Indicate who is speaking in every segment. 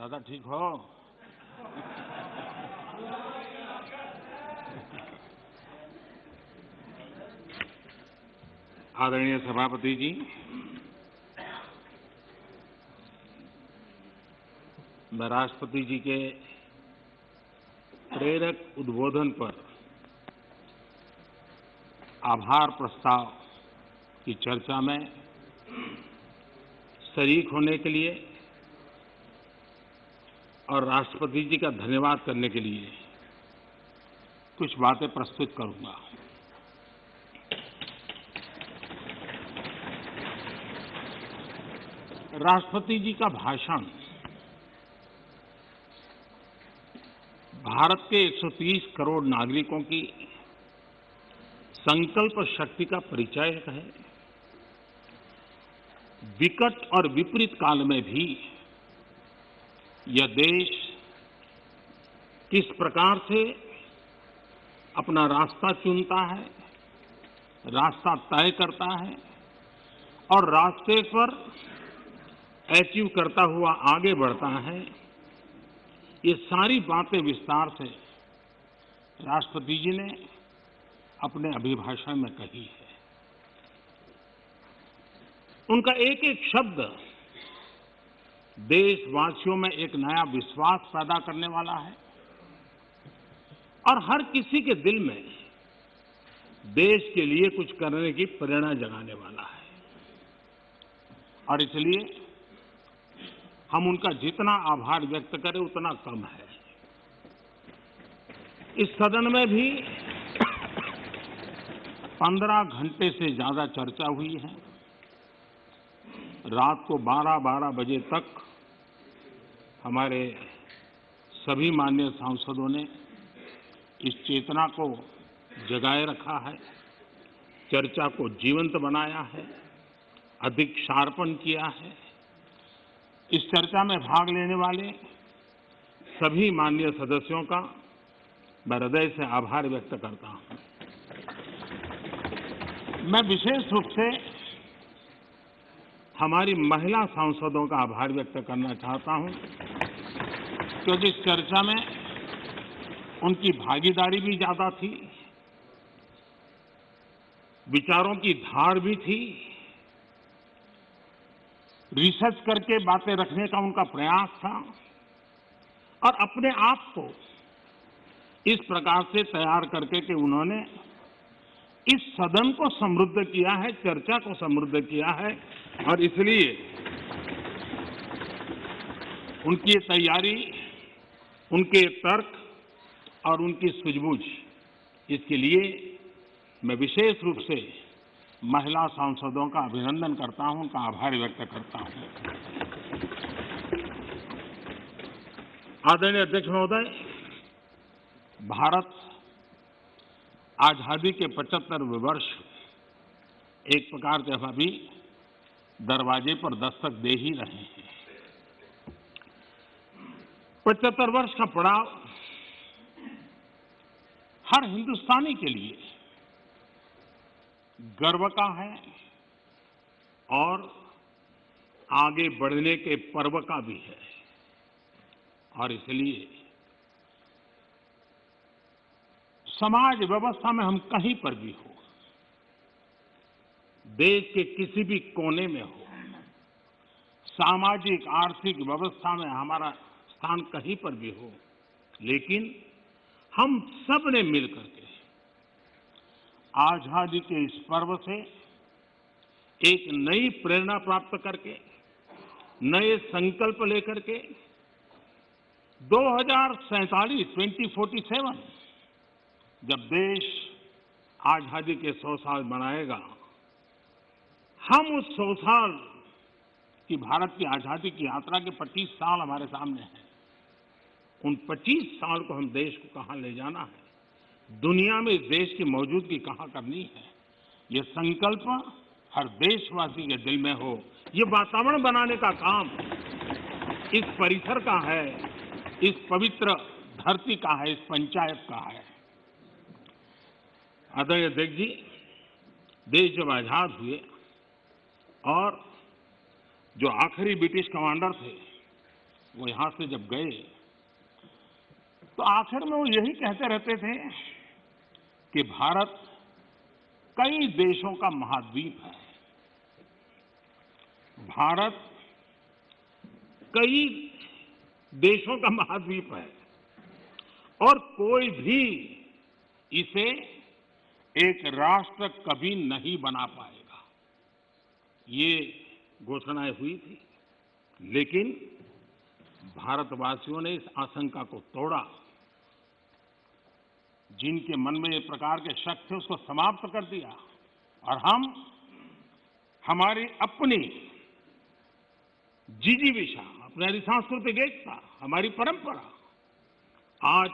Speaker 1: दादा ठीक हो? आदरणीय सभापति जी, मैं राष्ट्रपति जी के प्रेरक उद्बोधन पर आभार प्रस्ताव की चर्चा में शरीक होने के लिए और राष्ट्रपति जी का धन्यवाद करने के लिए कुछ बातें प्रस्तुत करूंगा। राष्ट्रपति जी का भाषण भारत के 130 करोड़ नागरिकों की संकल्प शक्ति का परिचायक है। विकट और विपरीत काल में भी यह देश किस प्रकार से अपना रास्ता चुनता है, रास्ता तय करता है और रास्ते पर अचीव करता हुआ आगे बढ़ता है, ये सारी बातें विस्तार से राष्ट्रपति जी ने अपने अभिभाषण में कही है। उनका एक एक शब्द देशवासियों में एक नया विश्वास पैदा करने वाला है और हर किसी के दिल में देश के लिए कुछ करने की प्रेरणा जगाने वाला है। और इसलिए हम उनका जितना आभार व्यक्त करें उतना कम है। इस सदन में भी 15 घंटे से ज्यादा चर्चा हुई है। रात को 12-12 बजे तक हमारे सभी माननीय सांसदों ने इस चेतना को जगाए रखा है, चर्चा को जीवंत बनाया है, अधिक शार्पन किया है। इस चर्चा में भाग लेने वाले सभी माननीय सदस्यों का मैं हृदय से आभार व्यक्त करता हूं। मैं विशेष रूप से हमारी महिला सांसदों का आभार व्यक्त करना चाहता हूं, क्योंकि इस चर्चा में उनकी भागीदारी भी ज्यादा थी, विचारों की धार भी थी, रिसर्च करके बातें रखने का उनका प्रयास था और अपने आप को इस प्रकार से तैयार करके कि उन्होंने इस सदन को समृद्ध किया है, चर्चा को समृद्ध किया है। और इसलिए उनकी तैयारी, उनके तर्क और उनकी सूझबूझ, इसके लिए मैं विशेष रूप से महिला सांसदों का अभिनंदन करता हूं, उनका आभार व्यक्त करता हूं। आदरणीय अध्यक्ष महोदय, भारत आजादी के 75वें वर्ष एक प्रकार से अभी दरवाजे पर दस्तक दे ही रहे हैं। 75 वर्ष का पड़ाव हर हिंदुस्तानी के लिए गर्व का है और आगे बढ़ने के पर्व का भी है। और इसलिए समाज व्यवस्था में हम कहीं पर भी हो, देश के किसी भी कोने में हो, सामाजिक आर्थिक व्यवस्था में हमारा स्थान कहीं पर भी हो, लेकिन हम सब ने मिलकर के आजादी के इस पर्व से एक नई प्रेरणा प्राप्त करके, नए संकल्प लेकर के 2047 जब देश आजादी के 100 साल मनाएगा, हम उस 100 साल की भारत की आजादी की यात्रा के 25 साल हमारे सामने हैं। उन 25 साल को हम देश को कहां ले जाना है, दुनिया में इस देश की मौजूदगी कहां करनी है, ये संकल्प हर देशवासी के दिल में हो। ये वातावरण बनाने का काम इस परिसर का है, इस पवित्र धरती का है, इस पंचायत का है। आदरणीय अध्यक्ष जी, देश जब आजाद हुए और जो आखिरी ब्रिटिश कमांडर थे वो यहां से जब गए तो आखिर में वो यही कहते रहते थे कि भारत कई देशों का महाद्वीप है। भारत कई देशों का महाद्वीप है और कोई भी इसे एक राष्ट्र कभी नहीं बना पाएगा। ये घोषणाएं हुई थी, लेकिन भारतवासियों ने इस आशंका को तोड़ा। जिनके मन में एक प्रकार के शक थे उसको समाप्त कर दिया और हम हमारी अपनी जिजीविषा, अपनी सांस्कृतिक एकता, हमारी परंपरा आज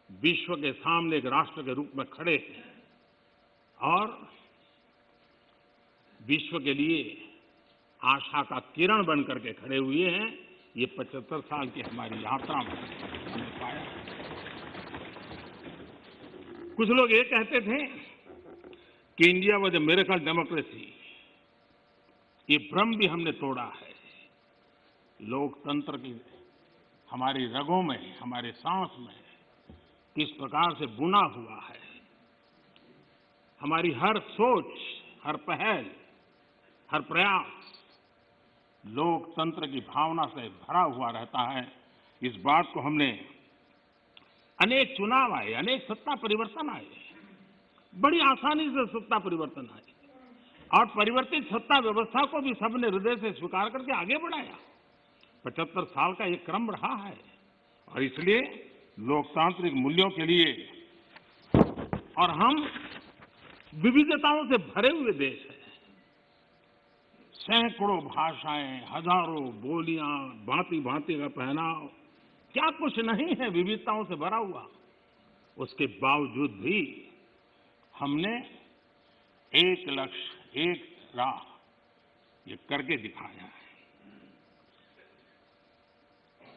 Speaker 1: विश्व के सामने एक राष्ट्र के रूप में खड़े हैं और विश्व के लिए आशा का किरण बन करके खड़े हुए हैं। ये 75 साल की हमारी यात्रा में हमने पाया। कुछ लोग ये कहते थे कि India was a miracle democracy. ये भ्रम भी हमने तोड़ा है। लोकतंत्र की हमारी रगों में, हमारे सांस में किस प्रकार से बुना हुआ है। हमारी हर सोच, हर पहल, हर प्रयास लोकतंत्र की भावना से भरा हुआ रहता है। इस बात को हमने अनेक चुनाव आए, अनेक सत्ता परिवर्तन आए, बड़ी आसानी से सत्ता परिवर्तन आए और परिवर्तित सत्ता व्यवस्था को भी सबने हृदय से स्वीकार करके आगे बढ़ाया। 75 साल का ये क्रम रहा है और इसलिए लोकतांत्रिक मूल्यों के लिए और हम विविधताओं से भरे हुए देश हैं। सैकड़ों भाषाएं, हजारों बोलियां, भांति भांति का पहनाव, क्या कुछ नहीं है विविधताओं से भरा हुआ। उसके बावजूद भी हमने एक लक्ष्य, एक राह ये करके दिखाया है।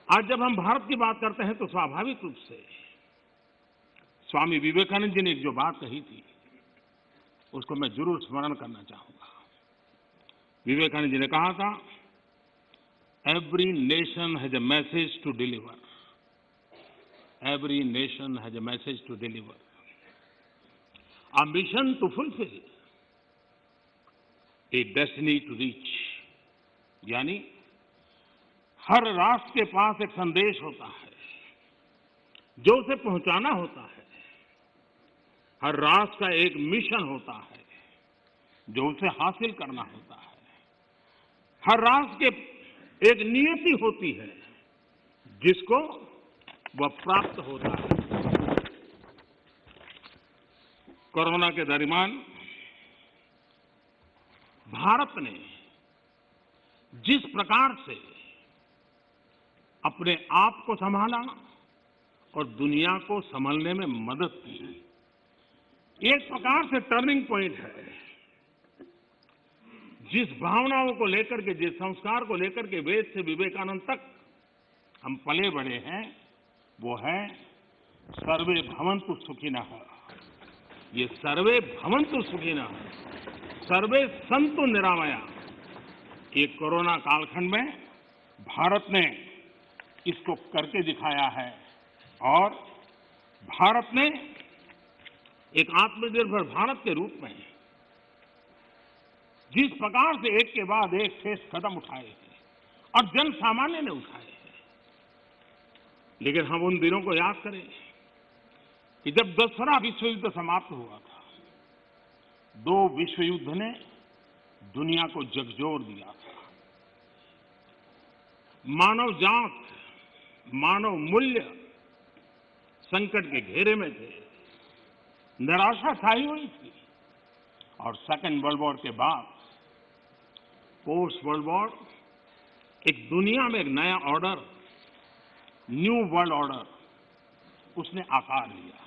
Speaker 1: आज जब हम भारत की बात करते हैं तो स्वाभाविक रूप से स्वामी विवेकानंद जी ने एक जो बात कही थी उसको मैं जरूर स्मरण करना चाहूंगा। विवेकानंद जी ने कहा था, every nation has a message to deliver, every nation has a message to deliver, a mission to fulfil, a destiny to reach. यानी हर राष्ट्र के पास एक संदेश होता है जो उसे पहुंचाना होता है। हर राष्ट्र का एक मिशन होता है जो उसे हासिल करना होता है। हर राष्ट्र के एक नियति होती है जिसको वह प्राप्त होता है। कोरोना के दरमियान भारत ने जिस प्रकार से अपने आप को संभाला और दुनिया को संभालने में मदद की, एक प्रकार से टर्निंग पॉइंट है। जिस भावनाओं को लेकर के, जिस संस्कार को लेकर के वेद से विवेकानंद तक हम पले बढ़े हैं, वो है सर्वे भवन्तु सुखिनः। ये सर्वे भवन्तु सुखिनः, सर्वे सन्तु निरामया, ये कोरोना कालखंड में भारत ने इसको करके दिखाया है और भारत ने एक आत्मनिर्भर भारत के रूप में जिस प्रकार से एक के बाद एक ठोस कदम उठाए हैं और जन सामान्य ने उठाए हैं। लेकिन हम उन दिनों को याद करें कि जब दूसरा विश्व युद्ध समाप्त हुआ था, दो विश्व युद्ध ने दुनिया को झकझोर दिया था। मानव जात, मानव मूल्य संकट के घेरे में थे, निराशा छाई हुई थी और सेकेंड वर्ल्ड वॉर के बाद पोस्ट वर्ल्ड वॉर एक दुनिया में एक नया ऑर्डर, न्यू वर्ल्ड ऑर्डर उसने आकार लिया।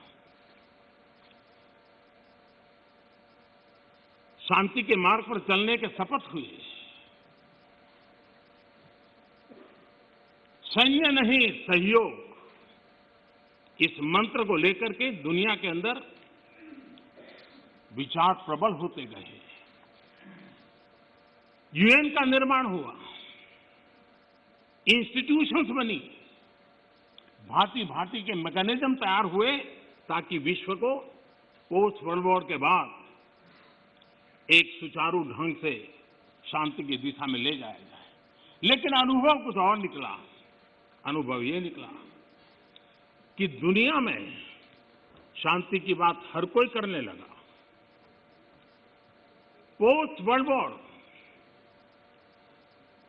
Speaker 1: शांति के मार्ग पर चलने के शपथ हुए। सैन्य नहीं सहयोग, इस मंत्र को लेकर के दुनिया के अंदर विचार प्रबल होते गए। यूएन का निर्माण हुआ। इंस्टीट्यूशंस बनी, भांति भांति के मैकेनिज्म तैयार हुए ताकि विश्व को पोस्ट वर्ल्ड वॉर के बाद एक सुचारू ढंग से शांति की दिशा में ले जाया जाए। लेकिन अनुभव कुछ और निकला। अनुभव ये निकला कि दुनिया में शांति की बात हर कोई करने लगा। पोस्ट वर्ल्ड वॉर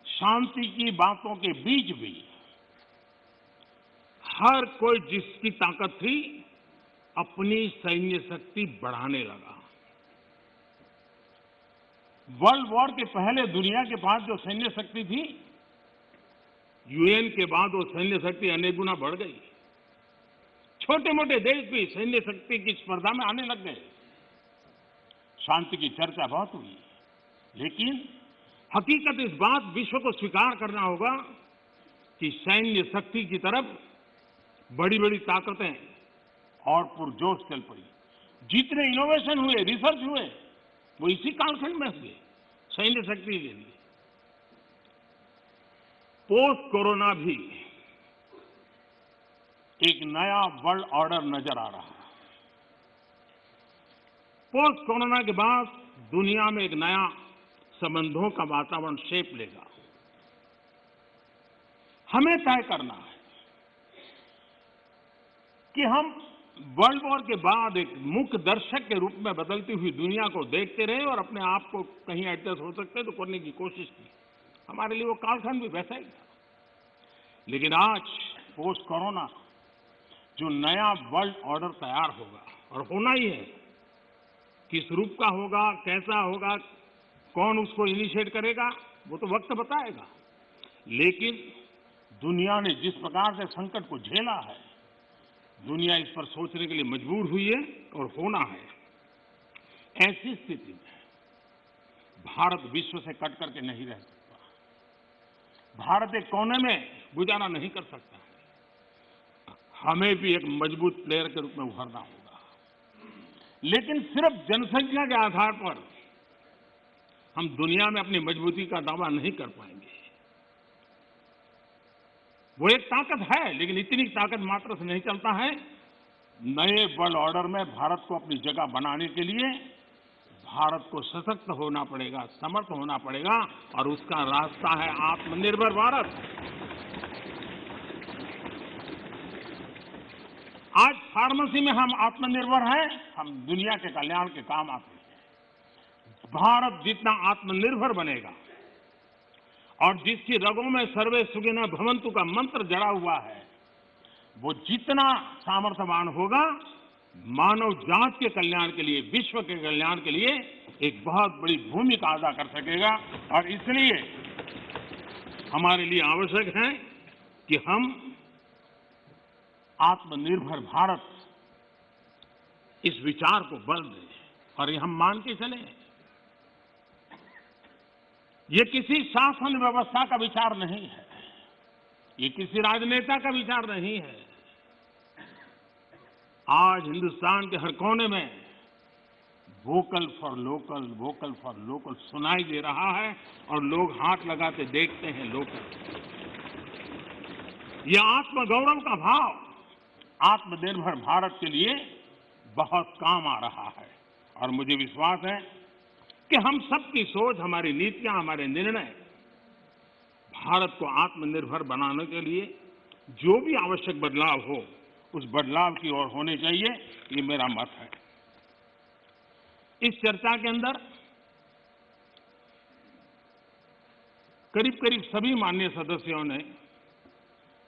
Speaker 1: शांति की बातों के बीच भी हर कोई जिसकी ताकत थी अपनी सैन्य शक्ति बढ़ाने लगा। वर्ल्ड वॉर के पहले दुनिया के पास जो सैन्य शक्ति थी, यूएन के बाद वो सैन्य शक्ति अनेक गुना बढ़ गई। छोटे मोटे देश भी सैन्य शक्ति की स्पर्धा में आने लग गए। शांति की चर्चा बहुत हुई, लेकिन हकीकत इस बात विश्व को स्वीकार करना होगा कि सैन्य शक्ति की तरफ बड़ी बड़ी ताकतें और पुरजोश चल पड़ी। जितने इनोवेशन हुए, रिसर्च हुए, वो इसी कालखंड में हुए सैन्य शक्ति के लिए। पोस्ट कोरोना भी एक नया वर्ल्ड ऑर्डर नजर आ रहा है। पोस्ट कोरोना के बाद दुनिया में एक नया संबंधों का वातावरण शेप लेगा। हमें तय करना है कि हम वर्ल्ड वॉर के बाद एक मुख्य दर्शक के रूप में बदलती हुई दुनिया को देखते रहे और अपने आप को कहीं एडजस्ट हो सकते तो करने की कोशिश की। हमारे लिए वो कालखंड भी वैसा ही था। लेकिन आज पोस्ट कोरोना जो नया वर्ल्ड ऑर्डर तैयार होगा, और होना ही है, किस रूप का होगा, कैसा होगा, कौन उसको इनिशिएट करेगा, वो तो वक्त बताएगा। लेकिन दुनिया ने जिस प्रकार से संकट को झेला है, दुनिया इस पर सोचने के लिए मजबूर हुई है और होना है। ऐसी स्थिति में भारत विश्व से कट करके नहीं रह सकता। भारत एक कोने में गुजारा नहीं कर सकता। हमें भी एक मजबूत प्लेयर के रूप में उभरना होगा। लेकिन सिर्फ जनसंख्या के आधार पर हम दुनिया में अपनी मजबूती का दावा नहीं कर पाएंगे। वो एक ताकत है, लेकिन इतनी ताकत मात्र से नहीं चलता है। नए वर्ल्ड ऑर्डर में भारत को अपनी जगह बनाने के लिए भारत को सशक्त होना पड़ेगा, समर्थ होना पड़ेगा, और उसका रास्ता है आत्मनिर्भर भारत। आज फार्मेसी में हम आत्मनिर्भर हैं, हम दुनिया के कल्याण के काम आते हैं। भारत जितना आत्मनिर्भर बनेगा और जिसकी रगों में सर्वे सुखिनः भवन्तु का मंत्र जड़ा हुआ है, वो जितना सामर्थ्यवान होगा, मानव जात के कल्याण के लिए, विश्व के कल्याण के लिए एक बहुत बड़ी भूमिका अदा कर सकेगा। और इसलिए हमारे लिए आवश्यक है कि हम आत्मनिर्भर भारत इस विचार को बल दें और ये हम मान के चलें। ये किसी शासन व्यवस्था का विचार नहीं है, ये किसी राजनेता का विचार नहीं है। आज हिंदुस्तान के हर कोने में vocal for local, vocal for local सुनाई दे रहा है और लोग हाथ लगाते देखते हैं लोकल। ये आत्मगौरव का भाव आत्मनिर्भर भारत के लिए बहुत काम आ रहा है। और मुझे विश्वास है कि हम सबकी सोच, हमारी नीतियां, हमारे निर्णय भारत को आत्मनिर्भर बनाने के लिए जो भी आवश्यक बदलाव हो, उस बदलाव की ओर होने चाहिए, ये मेरा मत है। इस चर्चा के अंदर करीब करीब सभी माननीय सदस्यों ने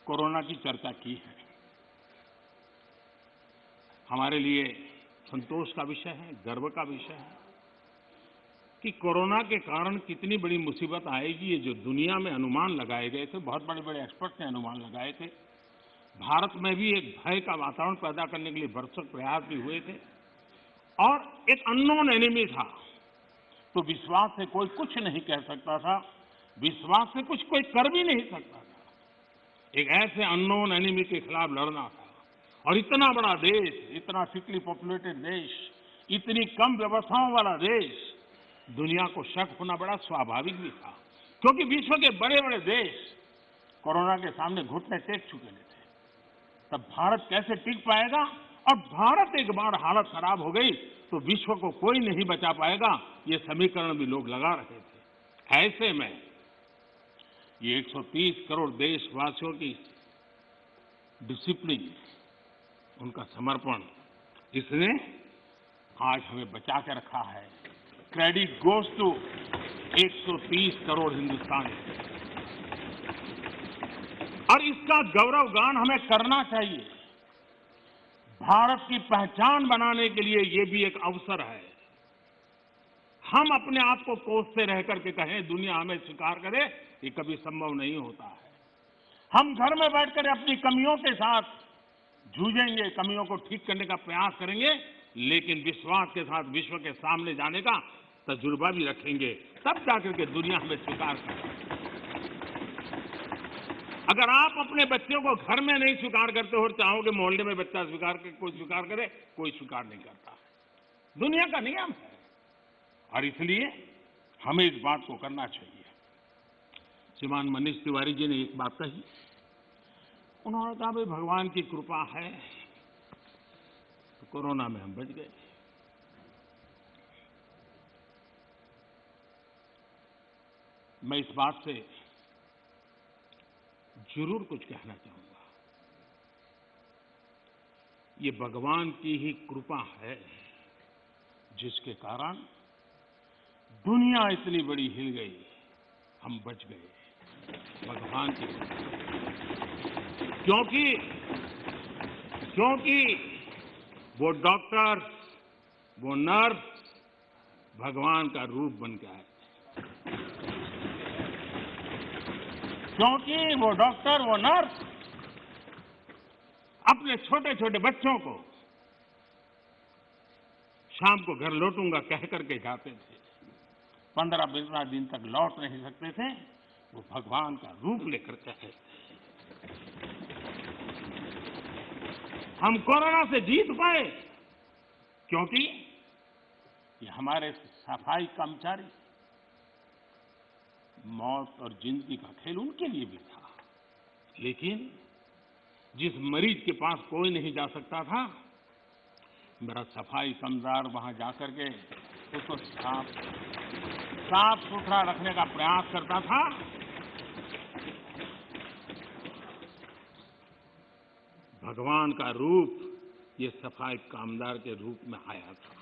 Speaker 1: कोरोना की चर्चा की है। हमारे लिए संतोष का विषय है, गर्व का विषय है कि कोरोना के कारण कितनी बड़ी मुसीबत आएगी। ये जो दुनिया में अनुमान लगाए गए थे, बहुत बड़े बड़े एक्सपर्ट ने अनुमान लगाए थे, भारत में भी एक भय का वातावरण पैदा करने के लिए भरसक प्रयास भी हुए थे और एक अननोन एनिमी था। तो विश्वास से कोई कुछ नहीं कह सकता था, विश्वास से कुछ कोई कर भी नहीं सकता था। एक ऐसे अननोन एनिमी के खिलाफ लड़ना था और इतना बड़ा देश, इतना थिकली पॉपुलेटेड देश, इतनी कम व्यवस्थाओं वाला देश, दुनिया को शक होना बड़ा स्वाभाविक भी था, क्योंकि विश्व के बड़े बड़े देश कोरोना के सामने घुटने टेक चुके थे, तब भारत कैसे टिक पाएगा? और भारत एक बार हालत खराब हो गई तो विश्व को कोई नहीं बचा पाएगा, ये समीकरण भी लोग लगा रहे थे। ऐसे में ये 130 करोड़ देशवासियों की डिसिप्लिन, उनका समर्पण, इसने आज हमें बचा के रखा है। क्रेडिट गोज टू 130 करोड़ हिंदुस्तानी, और इसका गौरव गान हमें करना चाहिए। भारत की पहचान बनाने के लिए ये भी एक अवसर है। हम अपने आप को कोसते रह करके कहें दुनिया हमें स्वीकार करे, ये कभी संभव नहीं होता है। हम घर में बैठकर अपनी कमियों के साथ जूझेंगे, कमियों को ठीक करने का प्रयास करेंगे, लेकिन विश्वास के साथ विश्व के सामने जाने का तजुर्बा भी रखेंगे, तब जाकर के दुनिया हमें स्वीकार करेगी। अगर आप अपने बच्चों को घर में नहीं स्वीकार करते हो और चाहोगे मोहल्ले में बच्चा स्वीकार करे, कोई स्वीकार करे, कोई स्वीकार नहीं करता। दुनिया का नियम है, और इसलिए हमें इस बात को करना चाहिए। श्रीमान मनीष तिवारी जी ने एक बात कही, उन्होंने कहा भाई भगवान की कृपा है तो कोरोना में हम बच गए। मैं इस बात से जरूर कुछ कहना चाहूंगा। ये भगवान की ही कृपा है जिसके कारण दुनिया इतनी बड़ी हिल गई, हम बच गए। भगवान की क्योंकि वो डॉक्टर, वो नर्स भगवान का रूप बन के आए। क्योंकि वो डॉक्टर, वो नर्स अपने छोटे छोटे बच्चों को शाम को घर लौटूंगा कह करके जाते थे, 15-15 दिन तक लौट नहीं सकते थे, वो भगवान का रूप लेकर के आए। हम कोरोना से जीत पाए क्योंकि ये हमारे सफाई कर्मचारी, मौत और जिंदगी का खेल उनके लिए भी था, लेकिन जिस मरीज के पास कोई नहीं जा सकता था, मेरा सफाई कर्मचारी वहां जाकर के उसको साफ सुथरा रखने का प्रयास करता था। भगवान का रूप ये सफाई कामदार के रूप में आया था।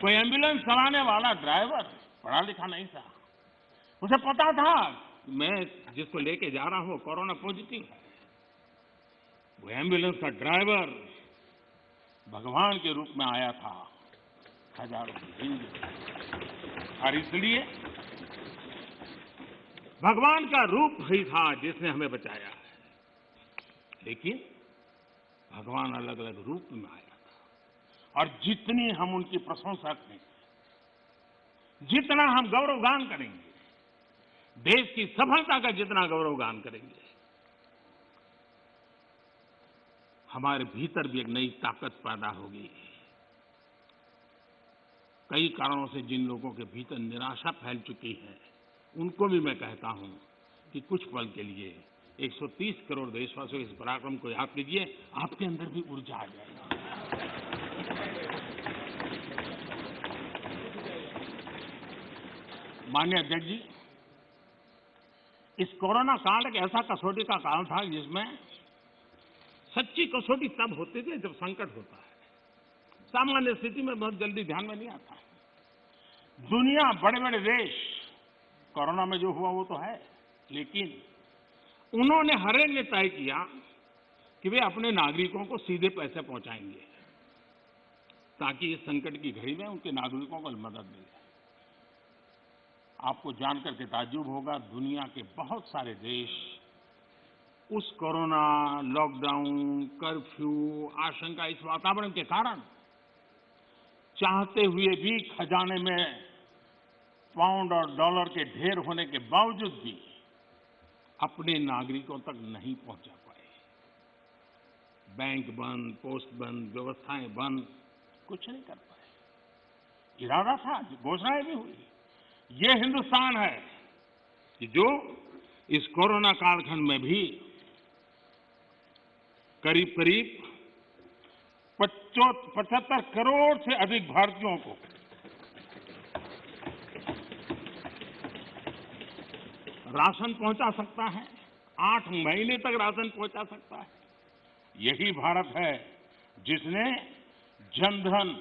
Speaker 1: कोई एम्बुलेंस चलाने वाला ड्राइवर पढ़ा लिखा नहीं था, उसे पता था मैं जिसको लेके जा रहा हूं कोरोना पॉजिटिव है। वो एम्बुलेंस का ड्राइवर भगवान के रूप में आया था हजारों की जिंदगी, और इसलिए भगवान का रूप ही था जिसने हमें बचाया है। लेकिन भगवान अलग अलग रूप में आया था, और जितनी हम उनकी प्रशंसा करेंगे, जितना हम गौरवगान करेंगे, देश की सफलता का जितना गौरवगान करेंगे, हमारे भीतर भी एक नई ताकत पैदा होगी। कई कारणों से जिन लोगों के भीतर निराशा फैल चुकी है, उनको भी मैं कहता हूं कि कुछ पल के लिए 130 करोड़ देशवासियों के इस पराक्रम को याद कीजिए, आपके अंदर भी ऊर्जा आ जाएगी। माननीय अध्यक्ष जी, इस कोरोना काल एक ऐसा कसौटी का काल था जिसमें सच्ची कसौटी तब होती थी जब संकट होता है। सामान्य स्थिति में बहुत जल्दी ध्यान में नहीं आता। दुनिया, बड़े बड़े देश, कोरोना में जो हुआ वो तो है, लेकिन उन्होंने हर एक ने तय किया कि वे अपने नागरिकों को सीधे पैसे पहुंचाएंगे ताकि इस संकट की घड़ी में उनके नागरिकों को मदद मिले। आपको जानकर के ताज्जुब होगा, दुनिया के बहुत सारे देश उस कोरोना, लॉकडाउन, कर्फ्यू, आशंका, इस वातावरण के कारण चाहते हुए भी खजाने में पाउंड और डॉलर के ढेर होने के बावजूद भी अपने नागरिकों तक नहीं पहुंचा पाए। बैंक बंद, पोस्ट बंद, व्यवस्थाएं बंद, कुछ नहीं कर पाए। इरादा था, घोषणाएं भी हुई। ये हिंदुस्तान है कि जो इस कोरोना कालखंड में भी करीब करीब 75 करोड़ से अधिक भारतीयों को राशन पहुंचा सकता है, 8 महीने तक राशन पहुंचा सकता है। यही भारत है जिसने जनधन,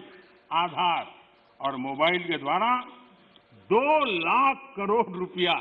Speaker 1: आधार और मोबाइल के द्वारा 2 लाख करोड़ रुपया